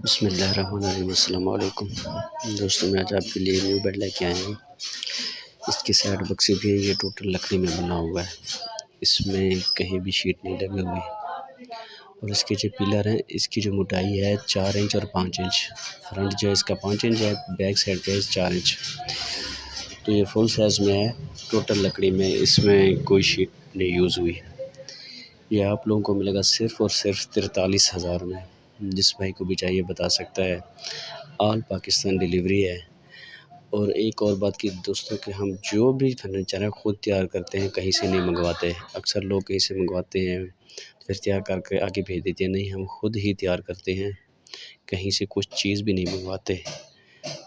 بسم اللہ الرحمن الرحیم۔ السلام علیکم دوستوں، میں آج آپ کے لیے نیو بیڈ لے کے آئے ہوں۔ اس کی سائڈ بکسی بھی ہے، یہ ٹوٹل لکڑی میں بنا ہوا ہے، اس میں کہیں بھی شیٹ نہیں لگی ہوئی، اور اس کے جو پلر ہیں اس کی جو موٹائی ہے 4 انچ اور 5 انچ، فرنٹ جو ہے اس کا 5 انچ ہے، بیک سائڈ پہ 4 انچ، تو یہ فل سائز میں ہے ٹوٹل لکڑی میں، اس میں کوئی شیٹ نہیں یوز ہوئی۔ یہ آپ لوگوں کو ملے گا صرف اور صرف 43,000 میں۔ جس بھائی کو بھی چاہیے بتا سکتا ہے، آل پاکستان ڈیلیوری ہے۔ اور ایک اور بات کہ دوستوں کہ ہم جو بھی فرنیچر ہے خود تیار کرتے ہیں، کہیں سے نہیں منگواتے۔ اکثر لوگ کہیں سے منگواتے ہیں پھر تیار کر کے آگے بھیج دیتے ہیں، نہیں، ہم خود ہی تیار کرتے ہیں، کہیں سے کچھ چیز بھی نہیں منگواتے۔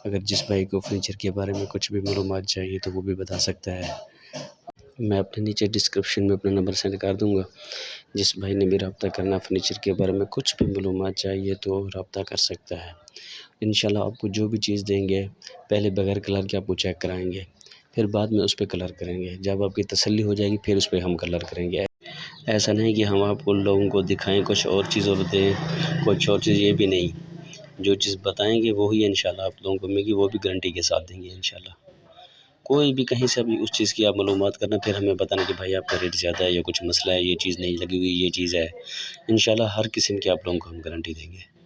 اگر جس بھائی کو فرنیچر کے بارے میں کچھ بھی معلومات چاہیے تو وہ بھی بتا سکتا ہے۔ میں اپنے نیچے ڈسکرپشن میں اپنا نمبر سینڈ کر دوں گا، جس بھائی نے بھی رابطہ کرنا فرنیچر کے بارے میں کچھ بھی معلومات چاہیے تو رابطہ کر سکتا ہے۔ انشاءاللہ آپ کو جو بھی چیز دیں گے پہلے بغیر کلر کے آپ کو چیک کرائیں گے، پھر بعد میں اس پہ کلر کریں گے، جب آپ کی تسلی ہو جائے گی پھر اس پہ ہم کلر کریں گے۔ ایسا نہیں کہ ہم آپ کو لوگوں کو دکھائیں کچھ اور چیز اور دیں کچھ اور چیز، یہ بھی نہیں، جو چیز بتائیں گے وہی انشاءاللہ آپ لوگوں کو ملے گی، وہ بھی گارنٹی کے ساتھ دیں گے انشاءاللہ۔ کوئی بھی کہیں سے بھی اس چیز کی آپ معلومات کرنا پھر ہمیں بتانا کہ بھائی آپ کا ریٹ زیادہ ہے یا کچھ مسئلہ ہے، یہ چیز نہیں لگی ہوئی، یہ چیز ہے، انشاءاللہ ہر قسم کی آپ لوگوں کو ہم گارنٹی دیں گے۔